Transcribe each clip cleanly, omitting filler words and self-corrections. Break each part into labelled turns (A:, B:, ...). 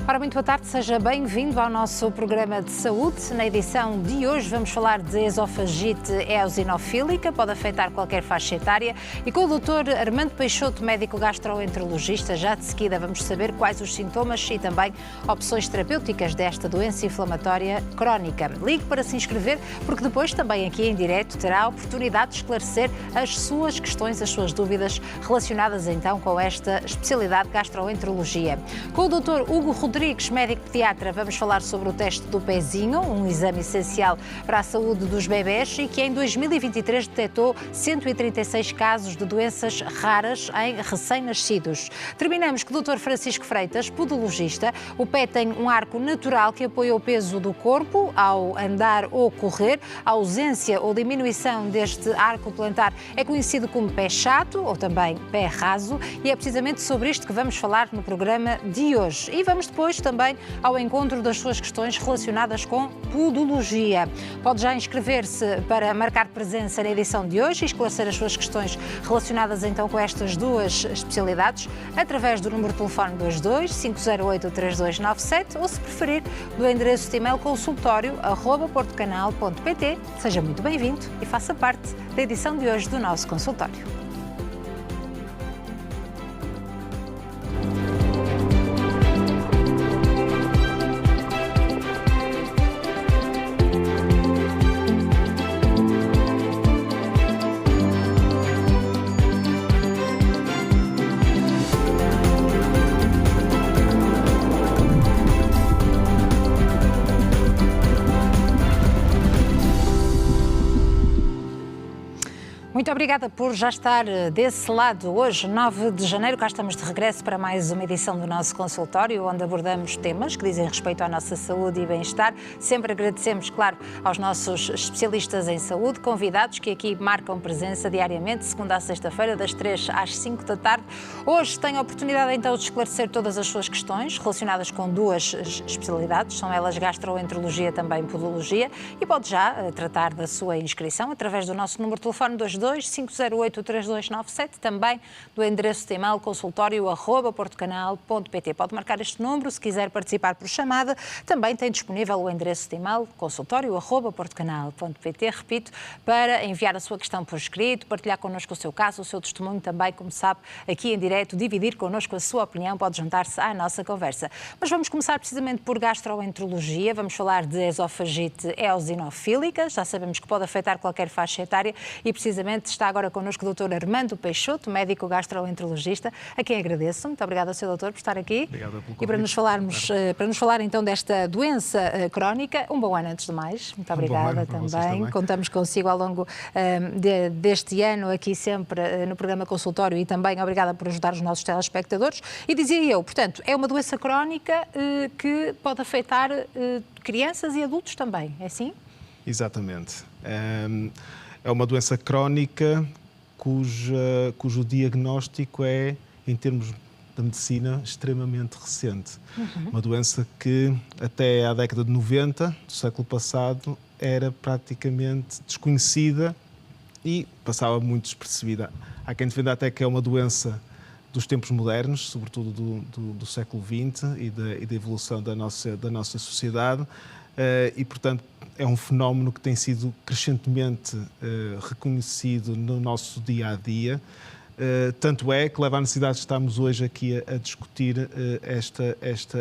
A: Ora, muito boa tarde, seja bem-vindo ao nosso programa de saúde. Na edição de hoje vamos falar de esofagite eosinofílica, pode afetar qualquer faixa etária, e com o Dr. Armando Peixoto, médico gastroenterologista. Já de seguida vamos saber quais os sintomas e também opções terapêuticas desta doença inflamatória crónica. Ligue para se inscrever, porque depois também aqui em direto terá a oportunidade de esclarecer as suas questões, as suas dúvidas relacionadas então com esta especialidade gastroenterologia. Com o Dr. Hugo Rodrigues, médico pediatra, vamos falar sobre o teste do pezinho, um exame essencial para a saúde dos bebés e que em 2023 detectou 136 casos de doenças raras em recém-nascidos. Terminamos com o Dr. Francisco Freitas, podologista. O pé tem um arco natural que apoia o peso do corpo ao andar ou correr. A ausência ou diminuição deste arco plantar é conhecido como pé chato ou também pé raso, e é precisamente sobre isto que vamos falar no programa de hoje. E vamos depois também ao encontro das suas questões relacionadas com podologia. Pode já inscrever-se para marcar presença na edição de hoje e esclarecer as suas questões relacionadas então com estas duas especialidades através do número de telefone 22 508 3297 ou, se preferir, do endereço de e-mail consultório@portocanal.pt. Seja muito bem-vindo e faça parte da edição de hoje do nosso consultório. Muito obrigada por já estar desse lado. Hoje, 9 de janeiro, cá estamos de regresso para mais uma edição do nosso consultório, onde abordamos temas que dizem respeito à nossa saúde e bem-estar. Sempre agradecemos, claro, aos nossos especialistas em saúde, convidados que aqui marcam presença diariamente, segunda a sexta-feira, das 3 às 5 da tarde. Hoje tenho a oportunidade então de esclarecer todas as suas questões relacionadas com duas especialidades, são elas gastroenterologia e também podologia, e pode já tratar da sua inscrição através do nosso número de telefone 22 508 3297, também do endereço de e-mail consultório@portocanal.pt. Pode marcar este número se quiser participar por chamada. Também tem disponível o endereço de e-mail consultório@portocanal.pt, repito, para enviar a sua questão por escrito, partilhar connosco o seu caso, o seu testemunho também, como sabe, aqui em direto, dividir connosco a sua opinião, pode juntar-se à nossa conversa. Mas vamos começar precisamente por gastroenterologia. Vamos falar de esofagite eosinofílica. Já sabemos que pode afetar qualquer faixa etária e precisamente está agora connosco o Dr. Armando Peixoto, médico gastroenterologista, a quem agradeço. Muito obrigada, Sr. Doutor, por estar aqui.
B: Obrigado pelo convite.
A: E para nos falar então desta doença crónica, um bom ano antes de mais. Muito obrigada também. Contamos consigo ao longo deste ano, aqui sempre no programa Consultório, e também obrigada por ajudar os nossos telespectadores. E dizia eu, portanto, é uma doença crónica que pode afetar crianças e adultos também, é assim?
B: Exatamente. É uma doença crónica cujo diagnóstico é, em termos da medicina, extremamente recente. Uma doença que até à década de 90 do século passado era praticamente desconhecida e passava muito despercebida. Há quem defenda até que é uma doença dos tempos modernos, sobretudo do século XX e da evolução da nossa sociedade, e, portanto, é um fenómeno que tem sido crescentemente reconhecido no nosso dia-a-dia. Tanto é que leva à necessidade de estarmos hoje aqui a discutir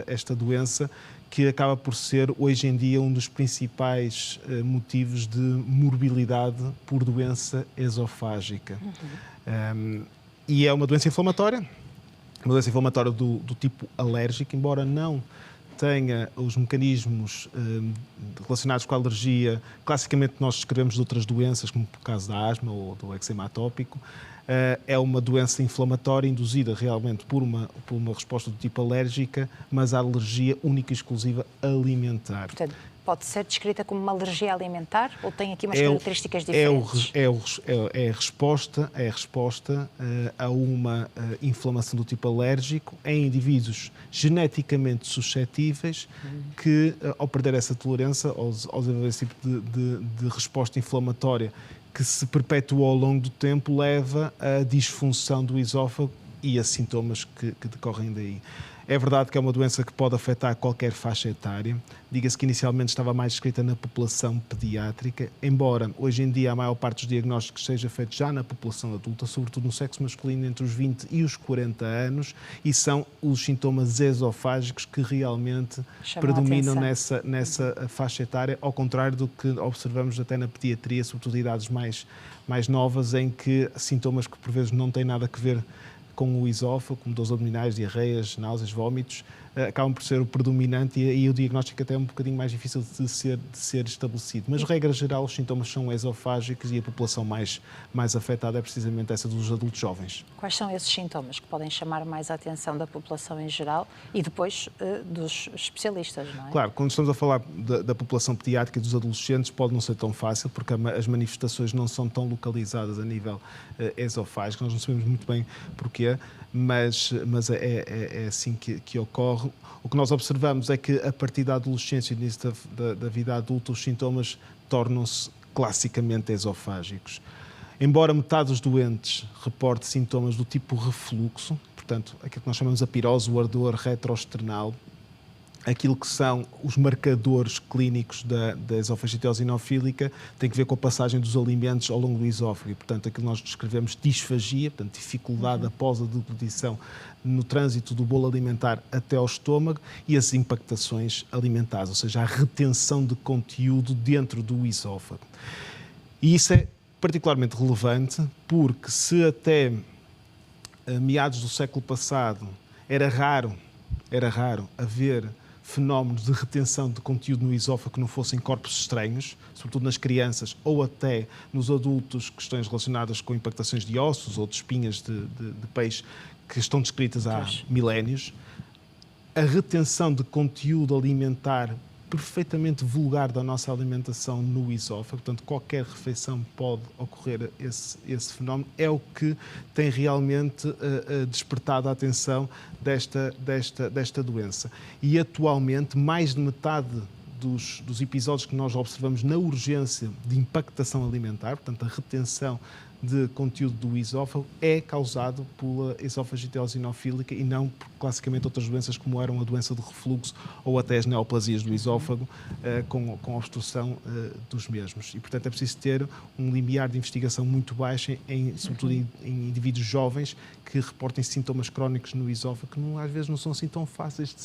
B: esta doença, que acaba por ser, hoje em dia, um dos principais motivos de morbilidade por doença esofágica. E é uma doença inflamatória do tipo alérgico, embora não tenha os mecanismos relacionados com a alergia, classicamente nós descrevemos de outras doenças, como o caso da asma ou do eczema atópico. É uma doença inflamatória induzida realmente por uma resposta do tipo alérgica, mas a alergia única e exclusiva alimentar.
A: Portanto, pode ser descrita como uma alergia alimentar ou tem aqui umas características diferentes?
B: É a resposta a uma inflamação do tipo alérgico em indivíduos geneticamente suscetíveis que, ao perder essa tolerância, ao desenvolver esse tipo de resposta inflamatória que se perpetua ao longo do tempo, leva à disfunção do esófago, e a sintomas que decorrem daí. É verdade que é uma doença que pode afetar qualquer faixa etária. Diga-se que inicialmente estava mais descrita na população pediátrica, embora hoje em dia a maior parte dos diagnósticos seja feito já na população adulta, sobretudo no sexo masculino entre os 20 e os 40 anos, e são os sintomas esofágicos que realmente predominam nessa faixa etária, ao contrário do que observamos até na pediatria, sobretudo em idades mais novas, em que sintomas que por vezes não têm nada a ver com o esófago, como dores abdominais, diarreias, náuseas, vômitos, acabam por ser o predominante e o diagnóstico até é um bocadinho mais difícil de ser estabelecido. Mas, regra geral, os sintomas são esofágicos e a população mais afetada é precisamente essa dos adultos jovens.
A: Quais são esses sintomas que podem chamar mais a atenção da população em geral e depois dos especialistas, não é?
B: Claro, quando estamos a falar da população pediátrica e dos adolescentes pode não ser tão fácil, porque as manifestações não são tão localizadas a nível esofágico, nós não sabemos muito bem porquê, mas é assim que ocorre. O que nós observamos é que a partir da adolescência e do início da vida adulta os sintomas tornam-se classicamente esofágicos. Embora metade dos doentes reporte sintomas do tipo refluxo, portanto, aquilo que nós chamamos de pirose, o ardor retroesternal, aquilo que são os marcadores clínicos da esofagite eosinofílica tem que ver com a passagem dos alimentos ao longo do esófago e, portanto, aquilo que nós descrevemos disfagia, portanto, dificuldade após a deglutição no trânsito do bolo alimentar até ao estômago e as impactações alimentares, ou seja, a retenção de conteúdo dentro do esófago. E isso é particularmente relevante porque se até meados do século passado era raro haver fenómenos de retenção de conteúdo no esófago que não fossem corpos estranhos, sobretudo nas crianças ou até nos adultos, questões relacionadas com impactações de ossos ou de espinhas de peixe que estão descritas há milénios. A retenção de conteúdo alimentar perfeitamente vulgar da nossa alimentação no esófago, portanto, qualquer refeição pode ocorrer esse fenómeno, é o que tem realmente despertado a atenção desta doença. E, atualmente, mais de metade dos episódios que nós observamos na urgência de impactação alimentar, portanto, a retenção de conteúdo do esófago, é causado pela esofagite eosinofílica e não por, classicamente, outras doenças como eram a doença de refluxo ou até as neoplasias do esófago com obstrução dos mesmos. E, portanto, é preciso ter um limiar de investigação muito baixo, sobretudo em indivíduos jovens que reportem sintomas crónicos no esófago, que às vezes não são assim tão fáceis de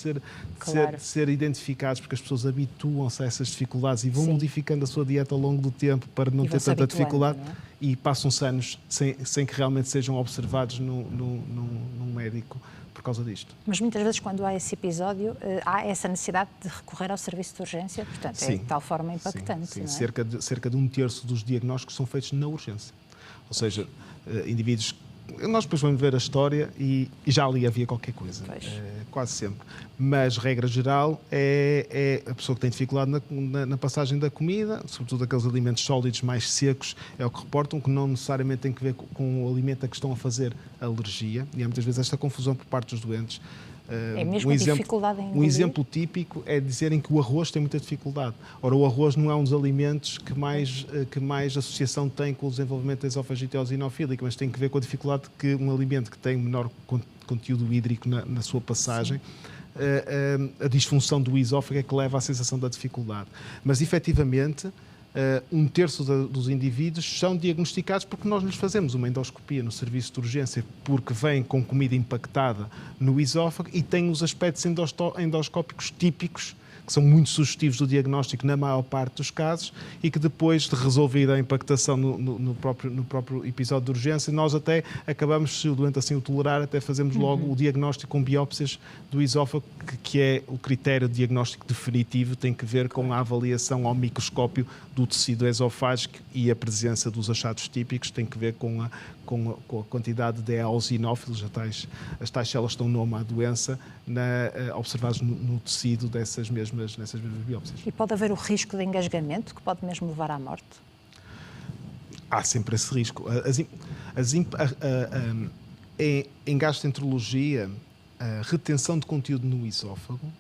B: ser identificados, porque as pessoas habituam-se a essas dificuldades e vão modificando a sua dieta ao longo do tempo para não ter tanta dificuldade. E passam-se anos sem que realmente sejam observados num médico por causa disto.
A: Mas muitas vezes, quando há esse episódio, há essa necessidade de recorrer ao serviço de urgência, portanto, é de tal forma impactante.
B: Sim.
A: Não é?
B: Cerca de 1/3 dos diagnósticos são feitos na urgência. Ou seja, indivíduos. Nós depois vamos ver a história e já ali havia qualquer coisa, quase sempre. Mas, regra geral, é a pessoa que tem dificuldade na passagem da comida, sobretudo aqueles alimentos sólidos mais secos, é o que reportam, que não necessariamente tem que ver com o alimento a que estão a fazer alergia, e há muitas vezes esta confusão por parte dos doentes.
A: É mesmo a dificuldade em engolir?
B: Um exemplo típico é dizerem que o arroz tem muita dificuldade. Ora, o arroz não é um dos alimentos que mais associação tem com o desenvolvimento da esofagite eosinofílica, mas tem que ver com a dificuldade que um alimento que tem menor conteúdo hídrico na sua passagem, a disfunção do esófago é que leva à sensação da dificuldade. Mas, efetivamente, 1/3 dos indivíduos são diagnosticados porque nós lhes fazemos uma endoscopia no serviço de urgência porque vêm com comida impactada no esófago e têm os aspectos endoscópicos típicos que são muito sugestivos do diagnóstico na maior parte dos casos e que depois de resolvida a impactação no próprio episódio de urgência, nós até acabamos, se o doente assim o tolerar, até fazemos logo o diagnóstico com biópsias do esófago, que é o critério de diagnóstico definitivo, tem que ver com a avaliação ao microscópio do tecido esofágico e a presença dos achados típicos, tem que ver com a quantidade de eosinófilos, as tais células dão nome à doença, observadas no tecido nessas mesmas biópsias. E
A: pode haver o risco de engasgamento, que pode mesmo levar à morte?
B: Há sempre esse risco. Em gastroenterologia, a retenção de conteúdo no esófago,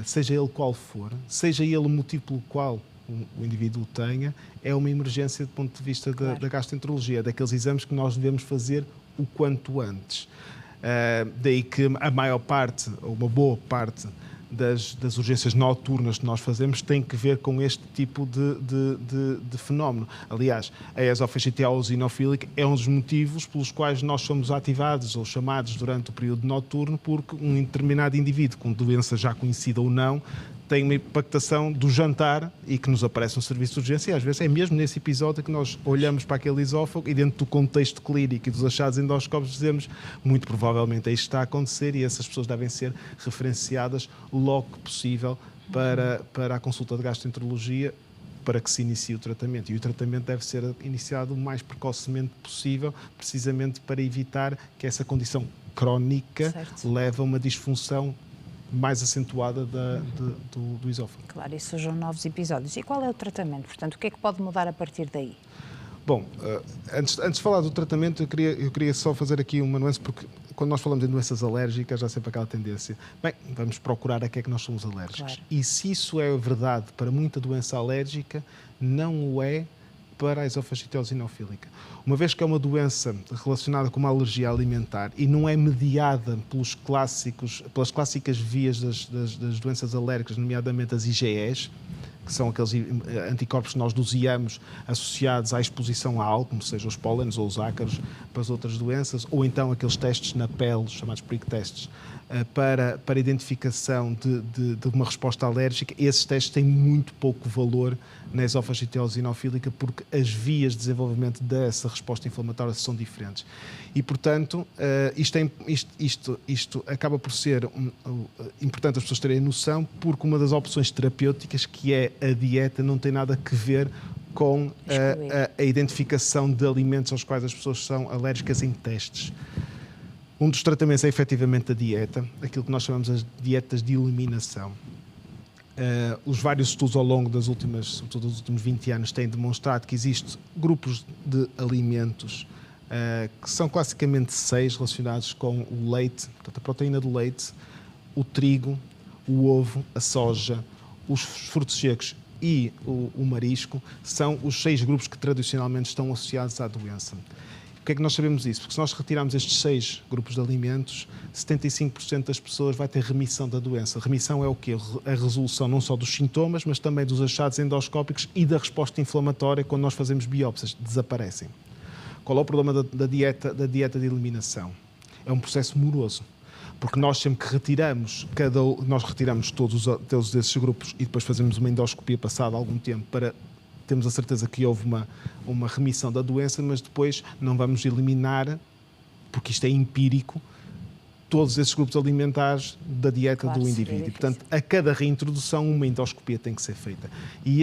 B: seja ele qual for, seja ele o motivo pelo qual o indivíduo tenha, é uma emergência do ponto de vista da gastroenterologia, daqueles exames que nós devemos fazer o quanto antes. Daí que a maior parte, ou uma boa parte, das urgências noturnas que nós fazemos tem que ver com este tipo de fenómeno. Aliás, a esofagite eosinofílica é um dos motivos pelos quais nós somos ativados ou chamados durante o período noturno, porque um determinado indivíduo, com doença já conhecida ou não, tem uma impactação do jantar e que nos aparece um serviço de urgência. E às vezes é mesmo nesse episódio que nós olhamos para aquele esófago e dentro do contexto clínico e dos achados endoscópicos dizemos muito provavelmente isto está a acontecer e essas pessoas devem ser referenciadas logo que possível para a consulta de gastroenterologia para que se inicie o tratamento. E o tratamento deve ser iniciado o mais precocemente possível, precisamente para evitar que essa condição crónica leve a uma disfunção mais acentuada do esófago.
A: Claro, e surjam novos episódios. E qual é o tratamento? Portanto, o que é que pode mudar a partir daí?
B: Bom, antes de falar do tratamento, eu queria só fazer aqui uma nuance, porque quando nós falamos em doenças alérgicas, há sempre aquela tendência. Bem, vamos procurar a que é que nós somos alérgicos.
A: Claro.
B: E se isso é verdade para muita doença alérgica, não o é para a esofagite eosinofílica. Uma vez que é uma doença relacionada com uma alergia alimentar e não é mediada pelas clássicas vias das doenças alérgicas, nomeadamente as IgEs, que são aqueles anticorpos que nós doseamos associados à exposição a álcool, seja os pólenes ou os ácaros, para as outras doenças, ou então aqueles testes na pele, chamados prick tests, para a identificação de uma resposta alérgica. Esses testes têm muito pouco valor na esofagite eosinofílica porque as vias de desenvolvimento dessa resposta inflamatória são diferentes. E, portanto, isto acaba por ser importante as pessoas terem noção, porque uma das opções terapêuticas, que é a dieta, não tem nada a ver com a identificação de alimentos aos quais as pessoas são alérgicas em testes. Um dos tratamentos é efetivamente a dieta, aquilo que nós chamamos de dietas de eliminação. Os vários estudos ao longo sobretudo dos últimos 20 anos têm demonstrado que existem grupos de alimentos que são classicamente 6 relacionados com o leite, portanto a proteína do leite, o trigo, o ovo, a soja, os frutos secos e o marisco, são os 6 grupos que tradicionalmente estão associados à doença. Porquê é que nós sabemos isso? Porque se nós retirarmos estes 6 grupos de alimentos, 75% das pessoas vai ter remissão da doença. Remissão é o quê? A resolução não só dos sintomas, mas também dos achados endoscópicos e da resposta inflamatória quando nós fazemos biópsias. Desaparecem. Qual é o problema da dieta de eliminação? É um processo moroso. Porque nós sempre que retiramos, nós retiramos todos esses grupos e depois fazemos uma endoscopia passado algum tempo para termos a certeza que houve uma remissão da doença, mas depois não vamos eliminar, porque isto é empírico, todos esses grupos alimentares da dieta do indivíduo. E, portanto, a cada reintrodução, uma endoscopia tem que ser feita. E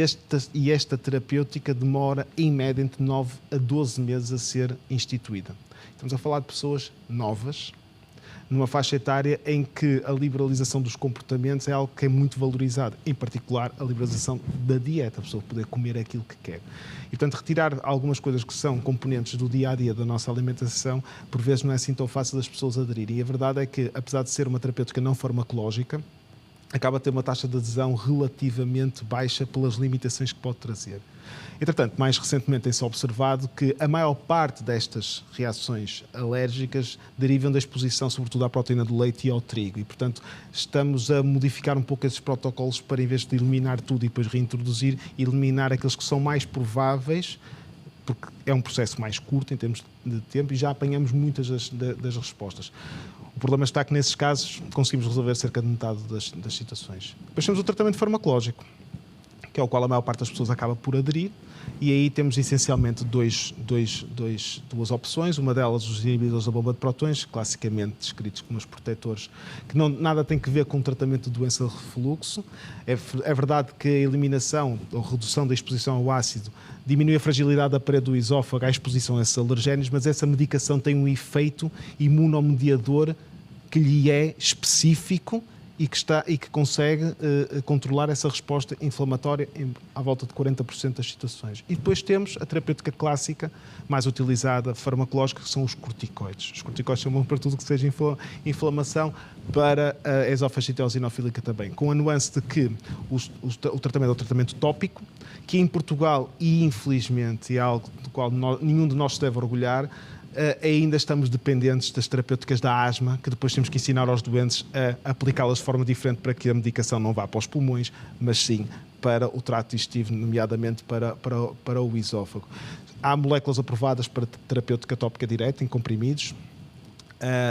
B: esta terapêutica demora, em média, entre 9 a 12 meses a ser instituída. Estamos a falar de pessoas novas, numa faixa etária em que a liberalização dos comportamentos é algo que é muito valorizado, em particular a liberalização da dieta, a pessoa poder comer aquilo que quer. E, portanto, retirar algumas coisas que são componentes do dia-a-dia da nossa alimentação, por vezes não é assim tão fácil das pessoas aderirem. E a verdade é que, apesar de ser uma terapêutica não farmacológica, acaba a ter uma taxa de adesão relativamente baixa pelas limitações que pode trazer. Entretanto, mais recentemente tem-se observado que a maior parte destas reações alérgicas derivam da exposição, sobretudo à proteína do leite e ao trigo. E, portanto, estamos a modificar um pouco esses protocolos para, em vez de eliminar tudo e depois reintroduzir, eliminar aqueles que são mais prováveis, porque é um processo mais curto em termos de tempo e já apanhamos muitas das respostas. O problema está que, nesses casos, conseguimos resolver cerca de metade das situações. Depois temos o tratamento farmacológico, que é o qual a maior parte das pessoas acaba por aderir, e aí temos essencialmente duas opções. Uma delas, os inibidores da bomba de prótons, classicamente descritos como os protetores, que nada tem que ver com o tratamento de doença de refluxo. É verdade que a eliminação ou redução da exposição ao ácido diminui a fragilidade da parede do esófago à exposição a esses alergénios, mas essa medicação tem um efeito imunomediador que lhe é específico e que consegue controlar essa resposta inflamatória à volta de 40% das situações. E depois temos a terapêutica clássica, mais utilizada, farmacológica, que são os corticoides. Os corticoides são bons para tudo que seja inflamação, para a esofagite eosinofílica também, com a nuance de que o tratamento é o tratamento tópico, que em Portugal, e infelizmente é algo do qual nenhum de nós se deve orgulhar, ainda estamos dependentes das terapêuticas da asma, que depois temos que ensinar aos doentes a aplicá-las de forma diferente para que a medicação não vá para os pulmões, mas sim para o trato digestivo, nomeadamente para o esófago. Há moléculas aprovadas para terapêutica tópica direta em comprimidos,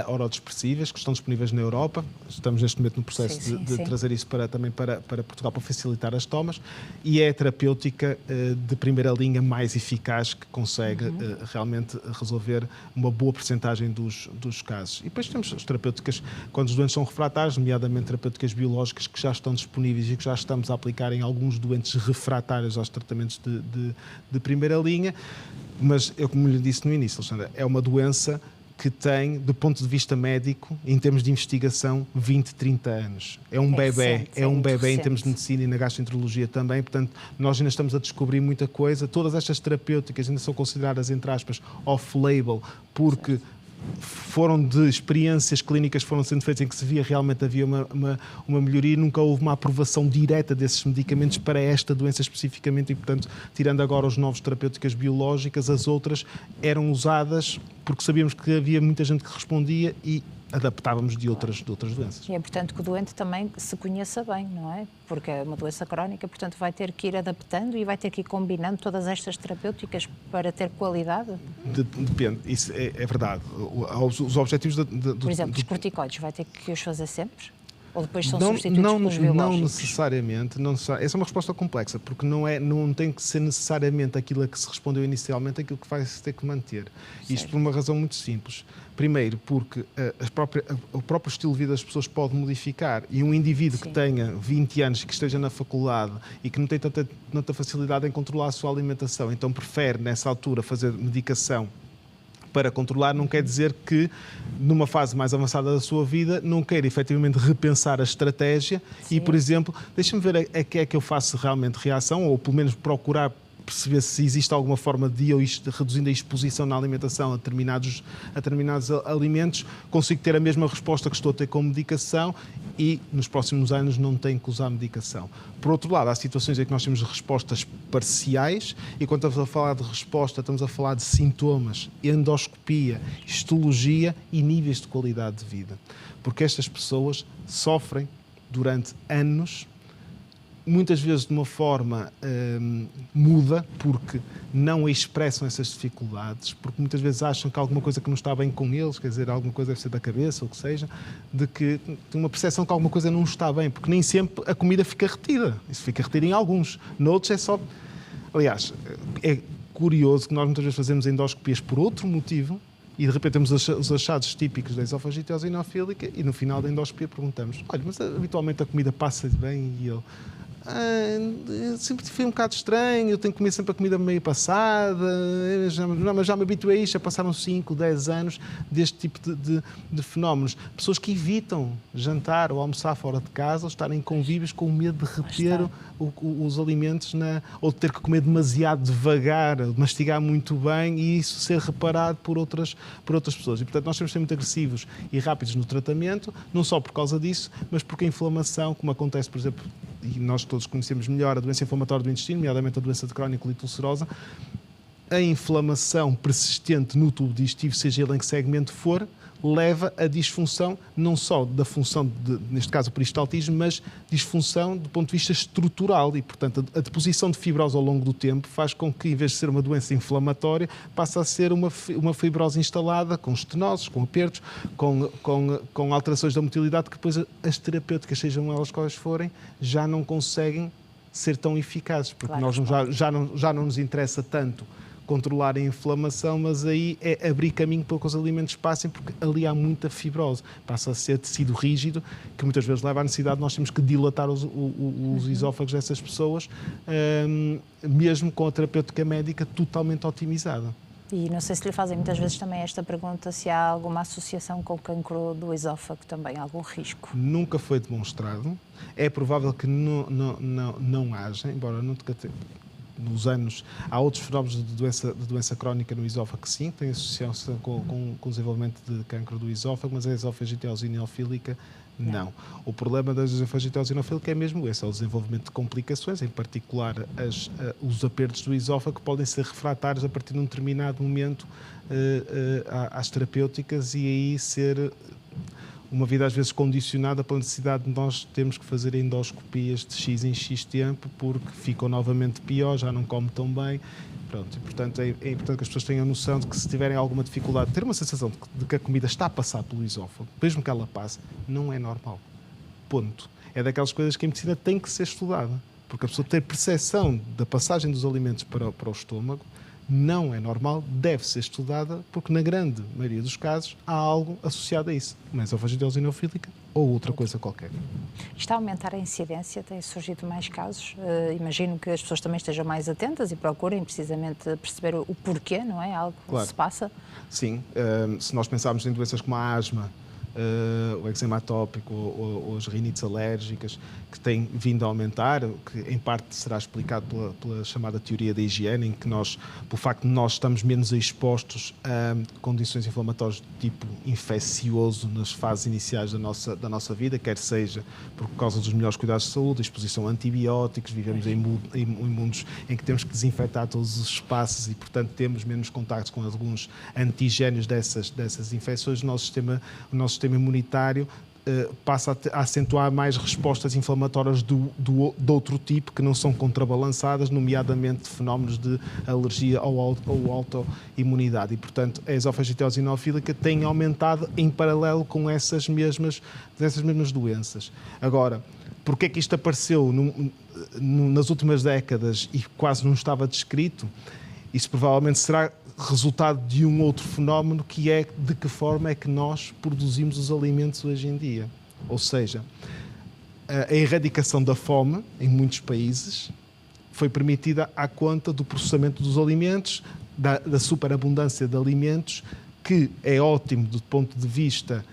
B: orodepressivas, que estão disponíveis na Europa. Estamos neste momento no processo de trazer isso também para Portugal, para facilitar as tomas, e é a terapêutica de primeira linha mais eficaz, que consegue realmente resolver uma boa percentagem dos casos. E depois temos as terapêuticas quando os doentes são refratários, nomeadamente terapêuticas biológicas, que já estão disponíveis e que já estamos a aplicar em alguns doentes refratários aos tratamentos de primeira linha. Mas, eu, como lhe disse no início, Alexandra, é uma doença que tem, do ponto de vista médico, em termos de investigação, 20, 30 anos. É um bebé, em termos de medicina e na gastroenterologia também, portanto, nós ainda estamos a descobrir muita coisa. Todas estas terapêuticas ainda são consideradas, entre aspas, off-label, porque foram de experiências clínicas que foram sendo feitas em que se via realmente havia uma melhoria, e nunca houve uma aprovação direta desses medicamentos para esta doença especificamente, e, portanto, tirando agora os novos terapêuticas biológicas, as outras eram usadas porque sabíamos que havia muita gente que respondia e adaptávamos de outras doenças.
A: E é importante que o doente também se conheça bem, não é? Porque é uma doença crónica, portanto vai ter que ir adaptando e vai ter que ir combinando todas estas terapêuticas para ter qualidade?
B: Depende, isso é verdade. Os objetivos...
A: Por exemplo, os corticoides, vai ter que os fazer sempre? Ou depois são substituídos pelos biológicos?
B: Não necessariamente. Essa é uma resposta complexa, porque não tem que ser necessariamente aquilo a que se respondeu inicialmente, aquilo que vai se ter que manter. Certo. Isto por uma razão muito simples. Primeiro, porque o próprio estilo de vida das pessoas pode modificar, e um indivíduo que tenha 20 anos, que esteja na faculdade e que não tem tanta facilidade em controlar a sua alimentação, então prefere, nessa altura, fazer medicação para controlar, não quer dizer que, numa fase mais avançada da sua vida, não queira efetivamente repensar a estratégia e, por exemplo, deixa-me ver a que é que eu faço realmente reação, ou pelo menos procurar perceber se existe alguma forma de eu, reduzindo a exposição na alimentação a determinados alimentos, consigo ter a mesma resposta que estou a ter com medicação e nos próximos anos não tenho que usar medicação. Por outro lado, há situações em que nós temos respostas parciais, e quando estamos a falar de resposta, estamos a falar de sintomas, endoscopia, histologia e níveis de qualidade de vida. Porque estas pessoas sofrem durante anos, muitas vezes de uma forma muda, porque não expressam essas dificuldades, porque muitas vezes acham que há alguma coisa que não está bem com eles, quer dizer, alguma coisa deve ser da cabeça, ou o que seja, de que tem uma percepção que alguma coisa não está bem, porque nem sempre a comida fica retida. Isso fica retida em alguns. Noutros é só... Aliás, é curioso que nós muitas vezes fazemos endoscopias por outro motivo, e de repente temos os achados típicos da esofagite eosinofílica, e no final da endoscopia perguntamos: olha, mas habitualmente a comida passa-lhe bem? E ele: sempre foi um bocado estranho, eu tenho que comer sempre a comida meio passada, já me habituei a isto, já passaram 5, 10 anos deste tipo de fenómenos. Pessoas que evitam jantar ou almoçar fora de casa, ou estarem em convívios com medo de reter os alimentos, ou de ter que comer demasiado devagar, mastigar muito bem, e isso ser reparado por outras pessoas. E, portanto, nós temos que ser muito agressivos e rápidos no tratamento, não só por causa disso, mas porque a inflamação, como acontece, por exemplo, e nós todos conhecemos melhor a doença inflamatória do intestino, nomeadamente a doença de Crohn e ulcerosa, a inflamação persistente no tubo digestivo, seja ele em que segmento for, leva a disfunção não só da função, neste caso o peristaltismo, mas disfunção do ponto de vista estrutural, e, portanto, a deposição de fibrose ao longo do tempo faz com que, em vez de ser uma doença inflamatória, passe a ser uma fibrose instalada, com estenoses, com apertos, com alterações da motilidade, que depois as terapêuticas, sejam elas quais forem, já não conseguem ser tão eficazes, porque já não nos interessa tanto controlar a inflamação, mas aí é abrir caminho para que os alimentos passem, porque ali há muita fibrose. Passa a ser tecido rígido, que muitas vezes leva à necessidade de nós temos que dilatar os esófagos dessas pessoas, mesmo com a terapêutica médica totalmente otimizada.
A: E não sei se lhe fazem muitas vezes também esta pergunta, se há alguma associação com o cancro do esófago também, algum risco?
B: Nunca foi demonstrado. É provável que não haja, embora nunca nos anos, há outros fenómenos de doença crónica no esófago que sim, tem associação com o desenvolvimento de cancro do esófago, mas a esofagite eosinofílica Não. O problema da esofagite eosinofílica é mesmo esse, é o desenvolvimento de complicações, em particular os apertos do esófago, que podem ser refratários a partir de um determinado momento às terapêuticas, e aí ser uma vida às vezes condicionada pela necessidade de nós termos que fazer endoscopias de X em X tempo, porque ficam novamente pior, já não come tão bem. Pronto, e, portanto, é importante que as pessoas tenham a noção de que, se tiverem alguma dificuldade, ter uma sensação de que a comida está a passar pelo esófago, mesmo que ela passe, não é normal. Ponto. É daquelas coisas que a medicina tem que ser estudada, porque a pessoa ter percepção da passagem dos alimentos para o estômago não é normal, deve ser estudada, porque na grande maioria dos casos há algo associado a isso, uma esofagite eosinofílica ou outra coisa qualquer.
A: Está a aumentar a incidência? Têm surgido mais casos? Imagino que as pessoas também estejam mais atentas e procurem precisamente perceber o porquê, não é? Algo que se passa?
B: Sim. Se nós pensarmos em doenças como a asma, o eczema atópico ou as rinites alérgicas, que têm vindo a aumentar, que em parte será explicado pela chamada teoria da higiene, em que nós, pelo facto de nós estamos menos expostos a condições inflamatórias de tipo infeccioso nas fases iniciais da nossa vida, quer seja por causa dos melhores cuidados de saúde, a exposição a antibióticos, vivemos em mundos em que temos que desinfetar todos os espaços e, portanto, temos menos contactos com alguns antigénios dessas infecções. O nosso sistema imunitário passa a acentuar mais respostas inflamatórias de outro tipo, que não são contrabalançadas, nomeadamente fenómenos de alergia ou autoimunidade. E, portanto, a esofagite eosinofílica tem aumentado em paralelo com essas mesmas doenças. Agora, porque é que isto apareceu nas últimas décadas e quase não estava descrito? Isso provavelmente será resultado de um outro fenómeno, que é de que forma é que nós produzimos os alimentos hoje em dia. Ou seja, a erradicação da fome em muitos países foi permitida à conta do processamento dos alimentos, da superabundância de alimentos, que é ótimo do ponto de vista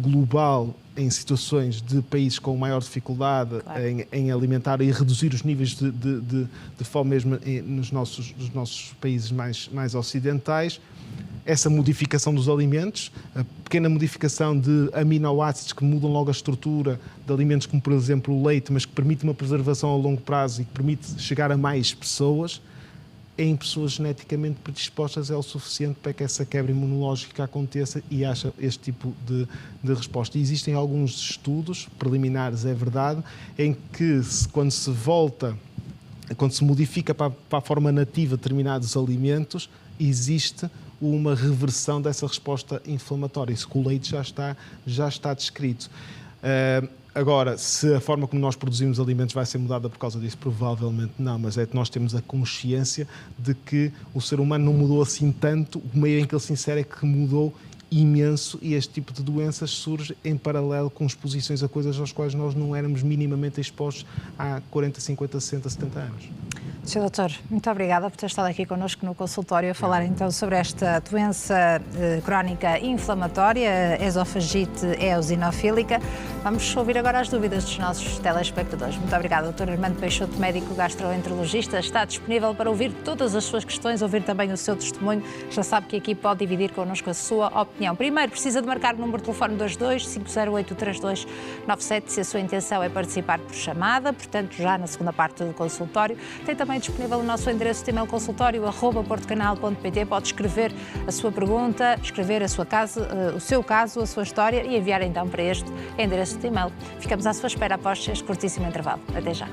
B: global em situações de países com maior dificuldade, claro, em alimentar e reduzir os níveis de fome mesmo nos nossos países mais ocidentais. Essa modificação dos alimentos, a pequena modificação de aminoácidos que mudam logo a estrutura de alimentos, como por exemplo o leite, mas que permite uma preservação a longo prazo e que permite chegar a mais pessoas, em pessoas geneticamente predispostas é o suficiente para que essa quebra imunológica aconteça e haja este tipo de resposta. E existem alguns estudos preliminares, é verdade, em que quando se modifica para a forma nativa determinados alimentos, existe uma reversão dessa resposta inflamatória. Isso com o leite já está descrito. Agora, se a forma como nós produzimos alimentos vai ser mudada por causa disso, provavelmente não, mas é que nós temos a consciência de que o ser humano não mudou assim tanto, o meio em que ele se insere é que mudou imenso, e este tipo de doenças surge em paralelo com exposições a coisas às quais nós não éramos minimamente expostos há 40, 50, 60, 70 anos.
A: Sr. Doutor, muito obrigada por ter estado aqui connosco no consultório a falar então sobre esta doença crónica inflamatória, esofagite eosinofílica. Vamos ouvir agora as dúvidas dos nossos telespectadores. Muito obrigada, Dr. Armando Peixoto, médico gastroenterologista. Está disponível para ouvir todas as suas questões, ouvir também o seu testemunho. Já sabe que aqui pode dividir connosco a sua opinião. Primeiro, precisa de marcar o número de telefone 22-508-3297 se a sua intenção é participar por chamada, portanto, já na segunda parte do consultório. Tem também disponível o nosso endereço de e-mail consultório@portocanal.pt. Pode escrever a sua pergunta, escrever o seu caso, a sua história e enviar então para este endereço de e-mail. Ficamos à sua espera após este curtíssimo intervalo. Até já.